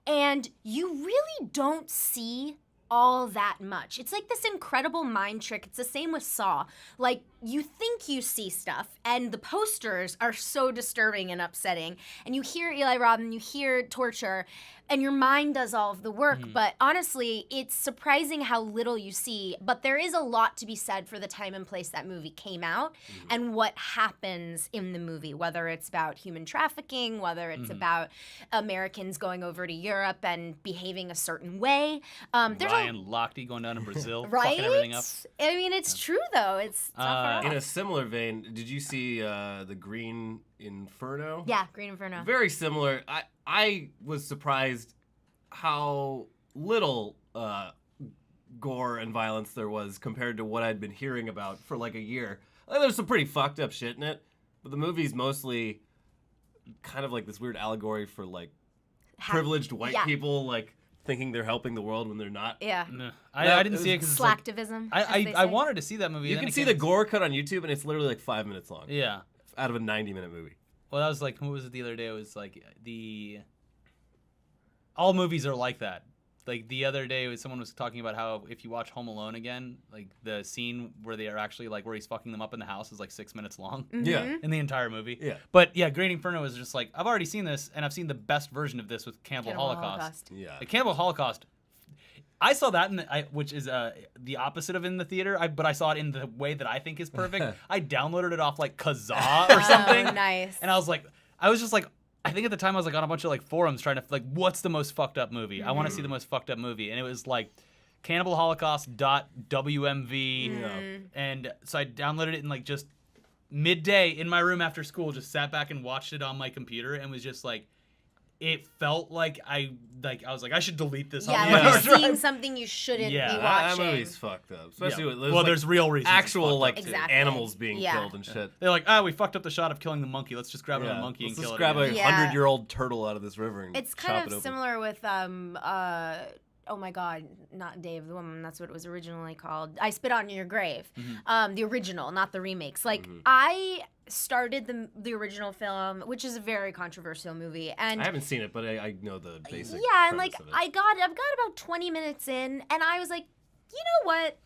and you really don't see all that much. It's like this incredible mind trick. It's the same with Saw. Like, you think you see stuff, and the posters are so disturbing and upsetting, and you hear Eli Roth and you hear torture, and your mind does all of the work. But honestly, it's surprising how little you see. But there is a lot to be said for the time and place that movie came out and what happens in the movie, whether it's about human trafficking, whether it's about Americans going over to Europe and behaving a certain way. There's Ryan Lochte going down in Brazil, right? fucking everything up. I mean, it's true though. It's not far In off. a similar vein, did you see the Green Inferno? Yeah, Green Inferno. Very similar. I was surprised how little gore and violence there was compared to what I'd been hearing about for like a year. There's some pretty fucked up shit in it, but the movie's mostly kind of like this weird allegory for like privileged white people like thinking they're helping the world when they're not. Yeah. No, I didn't see it because Slacktivism. I wanted to see that movie. You then can it see came- the gore cut on YouTube, and it's literally like 5 minutes long. Yeah. Out of a 90-minute movie. Well, that was like, who was it the other day? It was like all movies are like that. Like the other day, someone was talking about how if you watch Home Alone again, like the scene where they are actually like where he's fucking them up in the house is like 6 minutes long. Yeah. In the entire movie. Yeah. But yeah, Green Inferno is just like, I've already seen this, and I've seen the best version of this with Cannibal Holocaust. Yeah. The Cannibal Holocaust, I saw that which is the opposite of in the theater, but I saw it in the way that I think is perfect. I downloaded it off like Kazaa or something. Oh, nice. And I was just like, I think at the time I was like on a bunch of like forums trying to like, what's the most fucked up movie? I want to see the most fucked up movie, and it was like CannibalHolocaust.wmv, and so I downloaded it in like just midday in my room after school, just sat back and watched it on my computer, and was just like, it felt like I was like, I should delete this. Yeah, on like my you're drive. seeing something you shouldn't Yeah, be That watching. movie's fucked up. Especially Yeah. with Well, like, there's real reasons. actual it's like fucked up. Exactly. animals being Yeah. killed and shit. They're like, we fucked up the shot of killing the monkey. Let's just grab another monkey Let's and just kill grab it. a Again. Yeah. 100-year-old turtle out of this river and It's chop kind it of open. similar with oh my God, not Day of the Woman. That's what it was originally called. I Spit on Your Grave. The original, not the remakes. Like I started the original film, which is a very controversial movie, and I haven't seen it, but I know the basic. yeah, and like premise of it. I've got about 20 minutes in, and I was like, you know what?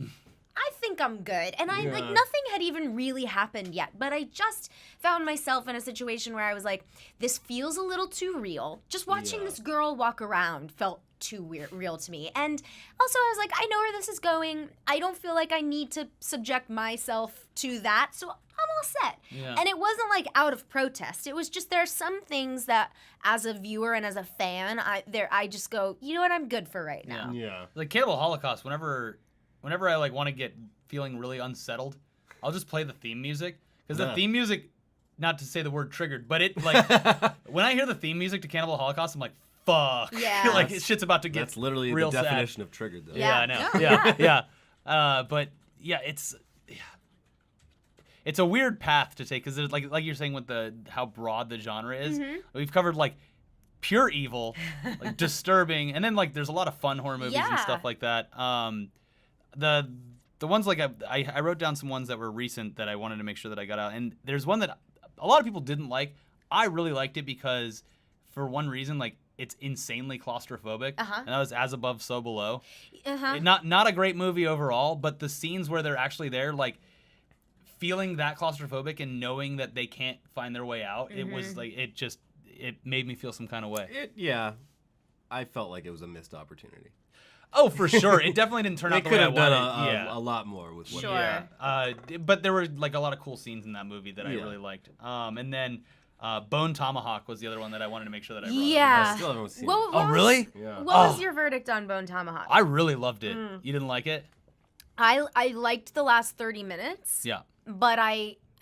I think I'm good. And like nothing had even really happened yet, but I just found myself in a situation where I was like, this feels a little too real. Just watching this girl walk around felt too real to me. And also I was like, I know where this is going. I don't feel like I need to subject myself to that. So I'm all set. Yeah. And it wasn't like out of protest. It was just there are some things that as a viewer and as a fan, I just go, you know what, I'm good for right now. Yeah. Like Cannibal Holocaust, whenever I like want to get feeling really unsettled, I'll just play the theme music, because the theme music, not to say the word triggered, but it like when I hear the theme music to Cannibal Holocaust, I'm like, fuck. Yeah. Like shit's about to get That's literally real the sad. definition of triggered, though. Yeah, I know. But yeah, it's a weird path to take, because like you're saying with how broad the genre is. We've covered like pure evil, like disturbing, and then like there's a lot of fun horror movies and stuff like that. The ones like I wrote down some ones that were recent that I wanted to make sure that I got out, and there's one that a lot of people didn't like. I really liked it because for one reason, like it's insanely claustrophobic, and that was As Above, So Below. Not a great movie overall, but the scenes where they're actually there, like feeling that claustrophobic and knowing that they can't find their way out, it was like it made me feel some kind of way. I felt like it was a missed opportunity. Oh, for sure. It definitely didn't turn They out the could way I have wanted. done a lot more with what Sure. Yeah. But there were like a lot of cool scenes in that movie that I really liked. And then Bone Tomahawk was the other one that I wanted to make sure that I wrote. Yeah. I still haven't seen What really? Yeah. What was your verdict on Bone Tomahawk? I really loved it. You didn't like it? I liked the last 30 minutes. Yeah. But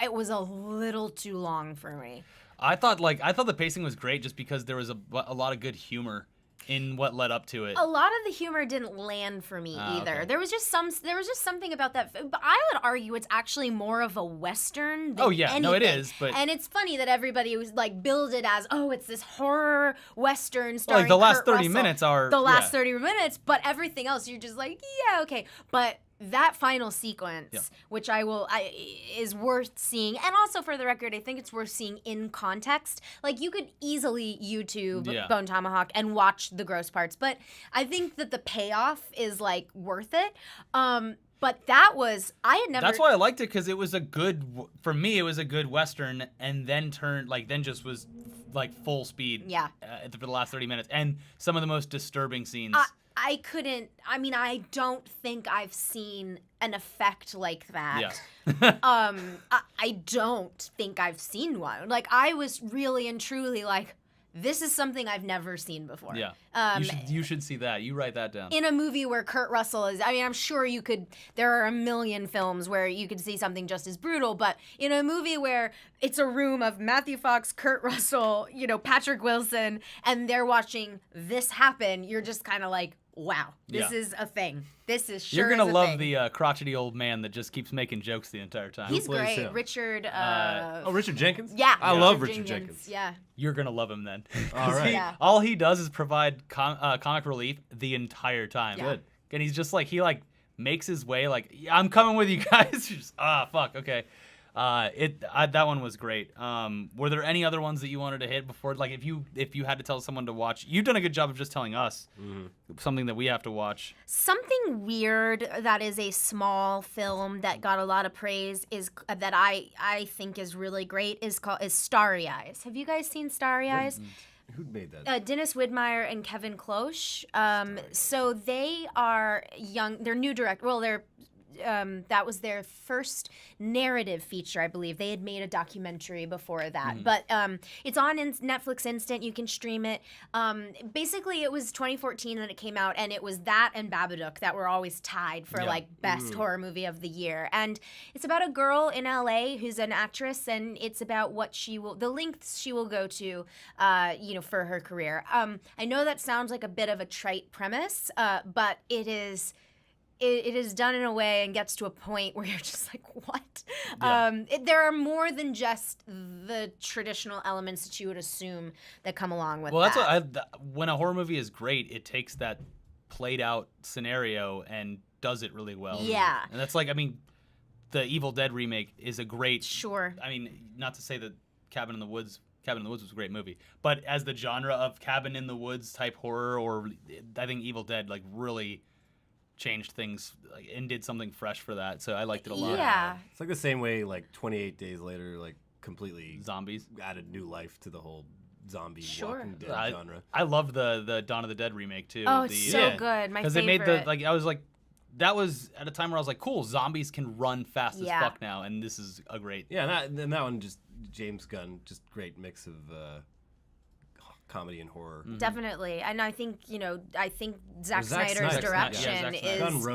it was a little too long for me. I thought the pacing was great just because there was a lot of good humor in what led up to it. A lot of the humor didn't land for me either. Okay. There was just something about that. But I would argue it's actually more of a Western than anything. No, it is. But and it's funny that everybody was like billed it as, oh, it's this horror Western starring like the last Kurt 30 Russell. minutes are the last 30 minutes, but everything else you're just like, yeah, okay. But that final sequence, which is worth seeing, and also for the record, I think it's worth seeing in context. Like you could easily YouTube Bone Tomahawk and watch the gross parts, but I think that the payoff is like worth it. But that was That's why I liked it, because it was for me it was a good Western, and then just was like full speed. Yeah. For the last 30 minutes, and some of the most disturbing scenes. I don't think I've seen an effect like that. Yeah. I don't think I've seen one. Like, I was really and truly like, this is something I've never seen before. Yeah. You should see that. You write that down. In a movie where Kurt Russell is, I'm sure there are a million films where you could see something just as brutal, but in a movie where it's a room of Matthew Fox, Kurt Russell, Patrick Wilson, and they're watching this happen, you're just kind of like, wow, this is a thing. This is sure. You're gonna love thing. the crotchety old man that just keeps making jokes the entire time. He's great, him? Richard. Richard Jenkins? Yeah, I love Richard Jenkins. Yeah. You're gonna love him then. All right. All he does is provide comic relief the entire time. Yeah. Good. And he's just like he makes his way I'm coming with you guys. Just fuck, okay. That one was great. Were there any other ones that you wanted to hit before? Like if you had to tell someone to watch, you've done a good job of just telling us something that we have to watch. Something weird that is a small film that got a lot of praise is that I think is really great is Starry Eyes. Have you guys seen Starry Eyes? Who made that? Dennis Widmeyer and Kevin Cloche. So they are young. They're new director. Well, they're. That was their first narrative feature, I believe. They had made a documentary before that. But it's on Netflix Instant. You can stream it. Basically, it was 2014 that it came out, and it was that and Babadook that were always tied for best horror movie of the year. And it's about a girl in LA who's an actress, and it's about the lengths she will go to, for her career. I know that sounds like a bit of a trite premise, but it is. It is done in a way and gets to a point where you're just like, what? Yeah. There are more than just the traditional elements that you would assume that come along with that. Well, that's when a horror movie is great, it takes that played out scenario and does it really well. Yeah. And that's the Evil Dead remake is a great. Sure. I mean, not to say that Cabin in the Woods was a great movie, but as the genre of Cabin in the Woods type horror, or I think Evil Dead really changed things and did something fresh for that, so I liked it a lot. Yeah, it's like the same way 28 Days Later completely zombies added new life to the whole zombie Walking Dead genre. I loved the Dawn of the Dead remake too. Oh, it's so good. My favorite. Because they made I was like, that was at a time where I was like, cool, zombies can run fast as fuck now, and this is a great. Yeah, and that one just James Gunn, just great mix of comedy and horror. Definitely. And I think Zack Snyder's direction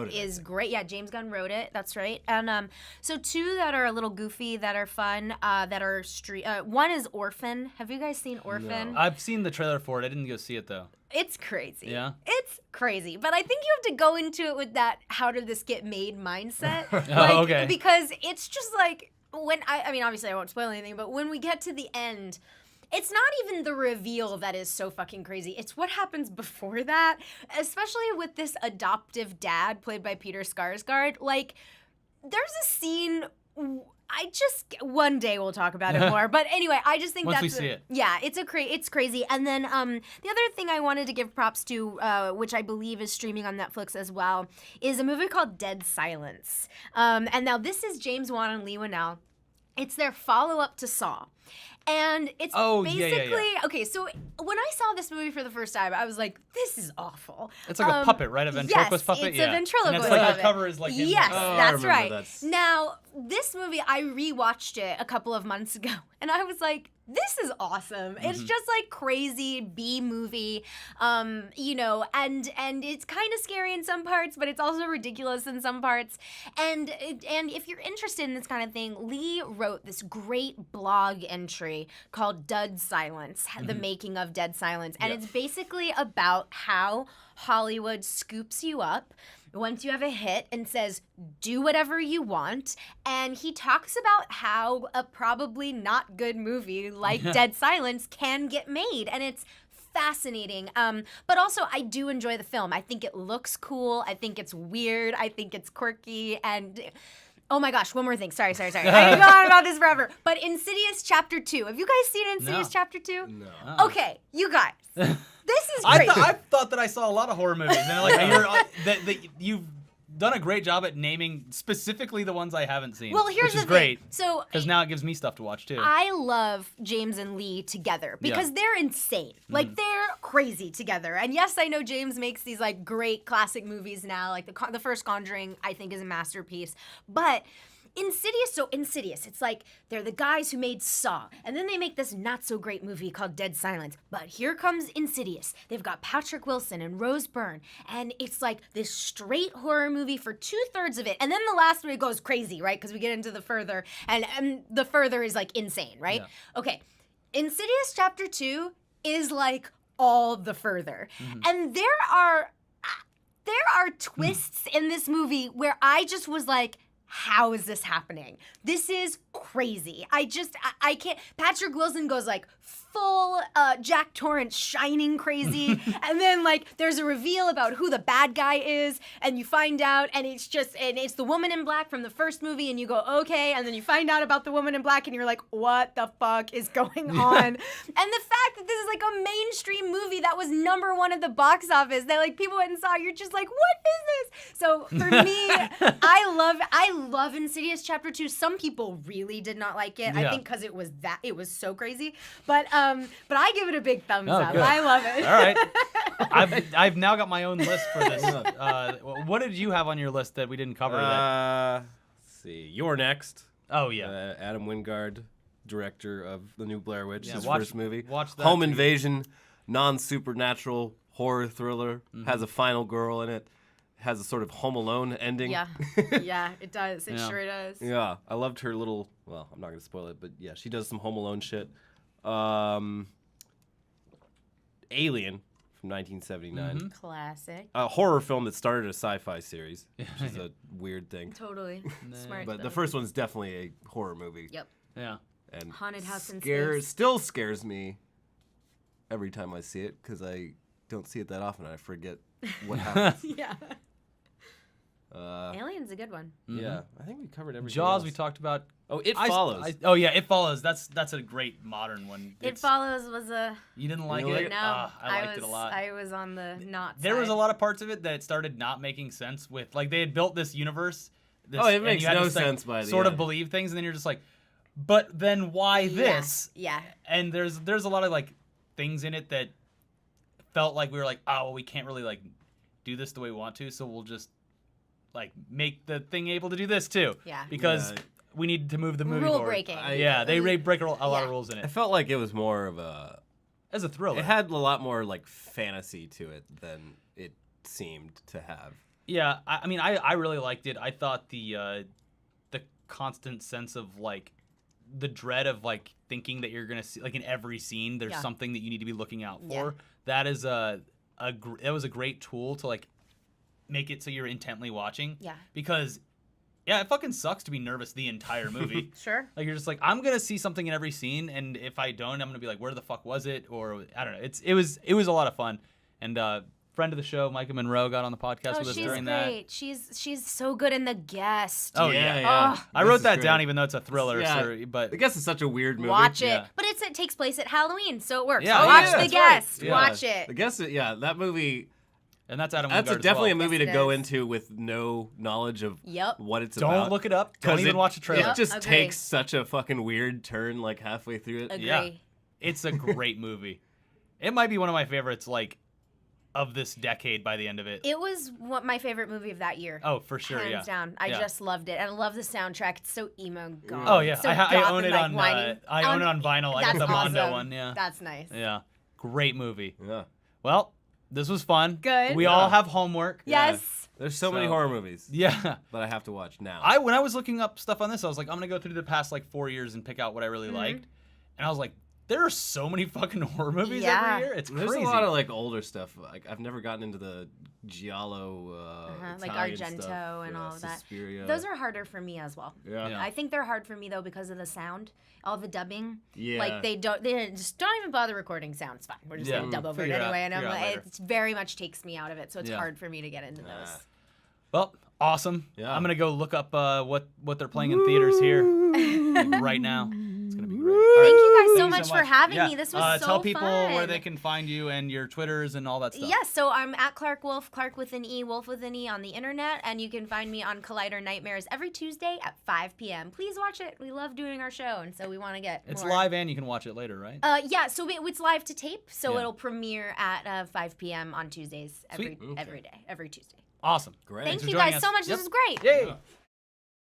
is great. Yeah, James Gunn wrote it. That's right. And so two that are a little goofy, that are fun, that are one is Orphan. Have you guys seen Orphan? No. I've seen the trailer for it. I didn't go see it though. It's crazy. Yeah. It's crazy. But I think you have to go into it with that how did this get made mindset. Okay. Because it's just when obviously I won't spoil anything, but when we get to the end, it's not even the reveal that is so fucking crazy. It's what happens before that, especially with this adoptive dad played by Peter Skarsgård. There's a scene. One day we'll talk about it more. But anyway, I just think once we see it. Yeah, it's crazy. And then the other thing I wanted to give props to, which I believe is streaming on Netflix as well, is a movie called Dead Silence. And now this is James Wan and Lee Winnell. It's their follow-up to Saw. And it's basically okay. So when I saw this movie for the first time, I was like, "This is awful." It's like a puppet, right? A ventriloquist puppet. It's a ventriloquist and it's like puppet. the cover is like him. Yes, that's right. That's... Now this movie, I rewatched it a couple of months ago, and I was like, "This is awesome." It's just like crazy B movie, you know, and it's kind of scary in some parts, but it's also ridiculous in some parts. And if you're interested in this kind of thing, Lee wrote this great blog entry called Dead Silence, the making of Dead Silence. And it's basically about how Hollywood scoops you up once you have a hit and says, do whatever you want. And he talks about how a probably not good movie like Dead Silence can get made. And it's fascinating. But also, I do enjoy the film. I think it looks cool. I think it's weird. I think it's quirky. And... oh my gosh, one more thing. Sorry. I can go on about this forever. But Insidious Chapter 2. Have you guys seen Insidious Chapter 2? No. Okay, you guys. This is great. I thought that I saw a lot of horror movies. And like, you've done a great job at naming specifically the ones I haven't seen. Well, here's which is the great. thing. So because now it gives me stuff to watch too. I love James and Lee together because they're insane. Like they're crazy together. And yes, I know James makes these like great classic movies now. Like the first Conjuring, I think, is a masterpiece. But Insidious, it's like they're the guys who made Saw, and then they make this not so great movie called Dead Silence. But here comes Insidious. They've got Patrick Wilson and Rose Byrne, and it's like this straight horror movie for 2/3 of it, and then the last one goes crazy, right? Because we get into the further, and the further is like insane, right? Yeah. Okay, Insidious Chapter 2 is like all the further, and there are twists in this movie where I just was like, how is this happening? This is crazy. I can't. Patrick Wilson goes like full Jack Torrance Shining crazy. And then like there's a reveal about who the bad guy is, and you find out, and it's the woman in black from the first movie, and you go, okay, and then you find out about the woman in black, and you're like, what the fuck is going on? And the fact that this is like a mainstream movie that was #1 at the box office, that like people went and saw, you're just like, what is this? So for me, I love Insidious Chapter 2. Some people really did not like it. I think because it was so crazy. But I give it a big thumbs up. Good. I love it. All right. I've now got my own list for this. What did you have on your list that we didn't cover? Let's see. You're Next. Oh, yeah. Adam Wingard, director of the new Blair Witch, his watch, first movie. Watch that. Home invasion, non-supernatural horror thriller. Has a final girl in it. Has a sort of Home Alone ending. Yeah, it does. It sure does. Yeah, I loved her little. Well, I'm not gonna spoil it, but yeah, she does some Home Alone shit. Alien from 1979. Classic. A horror film that started a sci-fi series, which is a weird thing. Totally smart. But the first one's definitely a horror movie. Yep. Yeah. And Haunted House in Space. Still scares me every time I see it because I don't see it that often. I forget what happens. Yeah. Alien's a good one. Yeah, I think we covered everything. Jaws else. we talked about. Oh, It Follows. It Follows. That's a great modern one. It Follows was a. You didn't like Really? it? No, I liked it a lot. I was on the not. There side. was a lot of parts of it that started not making sense with, like, they had built this universe. It makes no no sense by the sort of end. believe things, and then you're just like, but then why this? Yeah. And there's a lot of like things in it that felt like we were like, oh, well, we can't really like do this the way we want to, so we'll just like make the thing able to do this too. Yeah. Because we need to move the movie forward. Rule breaking. They break a lot of rules in I it. felt like it was more of As a thriller. It had a lot more like fantasy to it than it seemed to have. Yeah, I mean, I really liked it. I thought the constant sense of like the dread of like thinking that you're gonna see, like in every scene there's something that you need to be looking out for. That is that was a great tool to like make it so you're intently watching. Yeah. Because it fucking sucks to be nervous the entire movie. Sure. Like you're just like, I'm gonna see something in every scene, and if I don't, I'm gonna be like, where the fuck was it? Or I don't know. It was a lot of fun, and friend of the show, Micah Monroe, got on the podcast with us during that. She's so good in The Guest. Oh yeah. I wrote that down, even though it's a thriller. Yeah, so, but The Guest is such a weird movie. Watch it, but it takes place at Halloween, so it works. Yeah, watch The Guest. Right. Watch it. The Guest, that movie. And that's Adam That's Wingard definitely as well. a movie Yes, to it go is. into with no knowledge of what it's Don't about. look it up. Don't even watch the trailer. It just Agree. takes such a fucking weird turn like halfway through it. Agree. Yeah. It's a great movie. It might be one of my favorites, like, of this decade by the end of it. It was my favorite movie of that year. Oh, for sure, Hands down. I just loved it. And I love the soundtrack. It's so emo goth. Oh, yeah. So I own it goth on and, like, whiny. I own it on vinyl. I got That's the Mondo awesome. one, yeah. That's nice. Yeah. Great movie. Yeah. Well, this was fun. Good. We all have homework. Yes. There's so many horror movies Yeah. that I have to watch now. When I was looking up stuff on this, I was like, I'm going to go through the past, like, 4 years and pick out what I really liked. And I was like, there are so many fucking horror movies every year. It's There's crazy. a lot of like older stuff. Like I've never gotten into the Giallo, Like Italian Argento stuff. and all of that. Suspiria. Those are harder for me as well. Yeah. I think they're hard for me though because of the sound, all the dubbing. Yeah. Like they just don't even bother recording sound. It's fine. We're just gonna dub over it Figure it anyway, out. and I'm Figure it out like, later. it very much takes me out of it, so it's Yeah. hard for me to get into those. Well, awesome. Yeah. I'm going to go look up what they're playing in theaters here like, right now. It's going to be great. All right. Thank you guys so Thank you much for having me. This was so Tell people fun. where they can find you and your Twitters and all that stuff. Yes, so I'm at Clarke Wolfe, Clarke with an E, Wolf with an E on the internet, and you can find me on Collider Nightmares every Tuesday at 5 p.m. Please watch it. We love doing our show, and so we want to get It's more. live and you can watch it later, right? Yeah, so it's live to tape, so Yeah. it'll premiere at 5 p.m. on Tuesdays every Sweet. day, every Tuesday. Awesome. Great. Thank Thanks for you joining guys us. so much. Yep. This is great. Yay. Yeah.